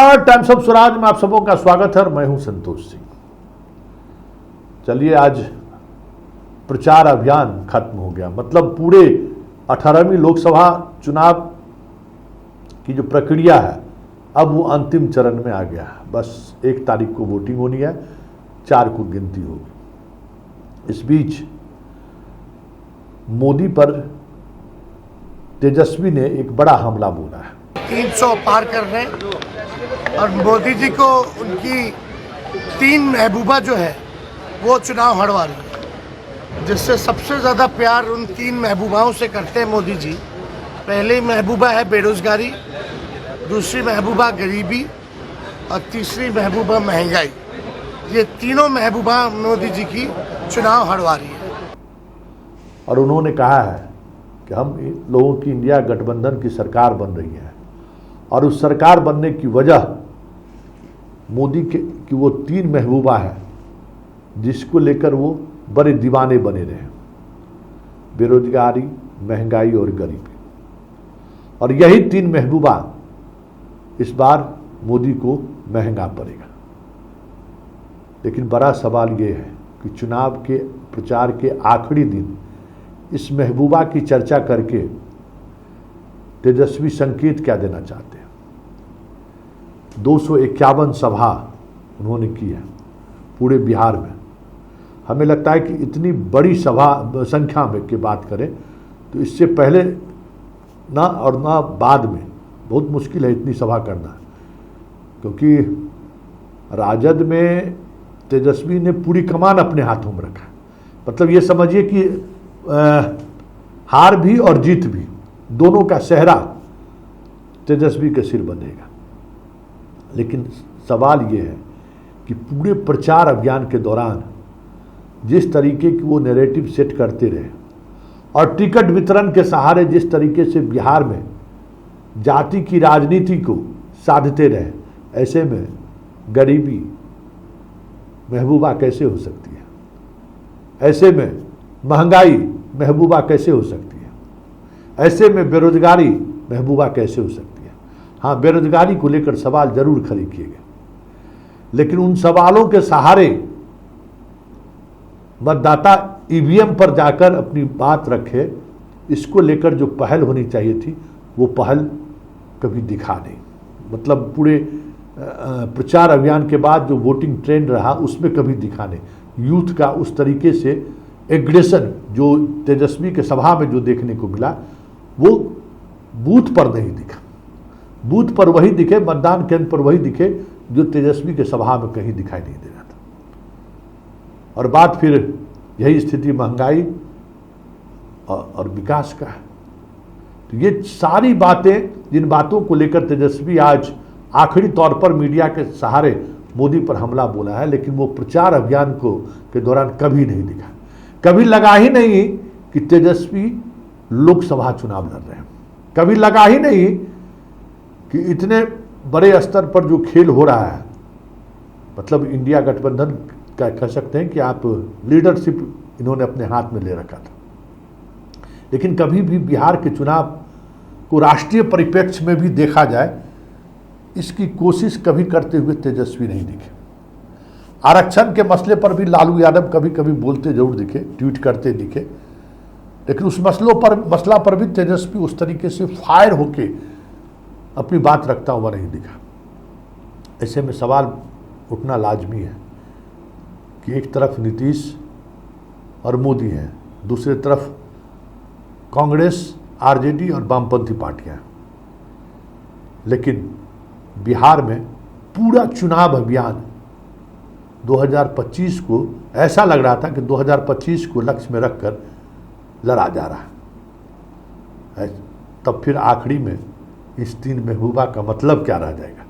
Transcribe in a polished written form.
नमस्कार, times of Swaraj में आप सबों का स्वागत है और मैं हूं संतोष सिंह। चलिए, आज प्रचार अभियान खत्म हो गया। मतलब पूरे 18वीं लोकसभा चुनाव की जो प्रक्रिया है अब वो अंतिम चरण में आ गया है। बस 1 तारीख को वोटिंग होनी है, 4 को गिनती होगी। इस बीच मोदी पर तेजस्वी ने एक बड़ा हमला बोला है। 300 पार कर रहे और मोदी जी को उनकी 3 महबूबा जो है वो चुनाव हरवा रही है, जिससे सबसे ज़्यादा प्यार उन 3 महबूबाओं से करते हैं मोदी जी। पहली महबूबा है बेरोजगारी, दूसरी महबूबा गरीबी और तीसरी महबूबा महंगाई। ये तीनों महबूबा मोदी जी की चुनाव हरवा रही है। और उन्होंने कहा है कि हम लोगों की इंडिया गठबंधन की सरकार बन रही है और उस सरकार बनने की वजह मोदी के कि वो 3 महबूबा है जिसको लेकर वो बड़े दीवाने बने रहे, बेरोजगारी, महंगाई और गरीबी। और यही 3 महबूबा इस बार मोदी को महंगा पड़ेगा। लेकिन बड़ा सवाल ये है कि चुनाव के प्रचार के आखिरी दिन इस महबूबा की चर्चा करके तेजस्वी संकेत क्या देना चाहते हैं। 251 सभा उन्होंने की है पूरे बिहार में। हमें लगता है कि इतनी बड़ी सभा संख्या में की बात करें तो इससे पहले ना और ना बाद में बहुत मुश्किल है इतनी सभा करना, क्योंकि राजद में तेजस्वी ने पूरी कमान अपने हाथों में रखा। मतलब ये समझिए कि हार भी और जीत भी दोनों का सेहरा तेजस्वी के सिर बनेगा। लेकिन सवाल ये है कि पूरे प्रचार अभियान के दौरान जिस तरीके की वो नैरेटिव सेट करते रहे और टिकट वितरण के सहारे जिस तरीके से बिहार में जाति की राजनीति को साधते रहे, ऐसे में गरीबी महबूबा कैसे हो सकती है? ऐसे में महंगाई महबूबा कैसे हो सकती है? ऐसे में बेरोजगारी महबूबा कैसे हो सकती है? हाँ, बेरोजगारी को लेकर सवाल जरूर खड़े किए गए, लेकिन उन सवालों के सहारे मतदाता ईवीएम पर जाकर अपनी बात रखे, इसको लेकर जो पहल होनी चाहिए थी वो पहल कभी दिखा नहीं। मतलब पूरे प्रचार अभियान के बाद जो वोटिंग ट्रेंड रहा उसमें कभी दिखा नहीं। यूथ का उस तरीके से एग्रेशन जो तेजस्वी के सभा में जो देखने को मिला वो बूथ पर नहीं दिखा। बूथ पर वही दिखे, मतदान केंद्र पर वही दिखे जो तेजस्वी के सभा में कहीं दिखाई नहीं दे रहा था। और बात फिर यही स्थिति महंगाई और विकास का है। तो ये सारी बातें, जिन बातों को लेकर तेजस्वी आज आखिरी तौर पर मीडिया के सहारे मोदी पर हमला बोला है, लेकिन वो प्रचार अभियान के दौरान कभी नहीं दिखा। कभी लगा ही नहीं कि तेजस्वी लोकसभा चुनाव लड़ रहे हैं। कभी लगा ही नहीं कि इतने बड़े स्तर पर जो खेल हो रहा है, मतलब इंडिया गठबंधन का कह सकते हैं कि आप लीडरशिप इन्होंने अपने हाथ में ले रखा था। लेकिन कभी भी बिहार के चुनाव को राष्ट्रीय परिप्रेक्ष्य में भी देखा जाए, इसकी कोशिश कभी करते हुए तेजस्वी नहीं दिखे। आरक्षण के मसले पर भी लालू यादव कभी कभी बोलते जरूर दिखे, ट्वीट करते दिखे, लेकिन उस मसला पर भी तेजस्वी उस तरीके से फायर होके अपनी बात रखता हुआ नहीं दिखा। ऐसे में सवाल उठना लाजमी है कि एक तरफ नीतीश और मोदी हैं, दूसरी तरफ कांग्रेस, आरजेडी और वामपंथी पार्टियां। लेकिन बिहार में पूरा चुनाव अभियान 2025 को ऐसा लग रहा था कि 2025 को लक्ष्य में रखकर लड़ा जा रहा है। तब फिर आखिरी में इस 3 महबूबा का मतलब क्या रह जाएगा?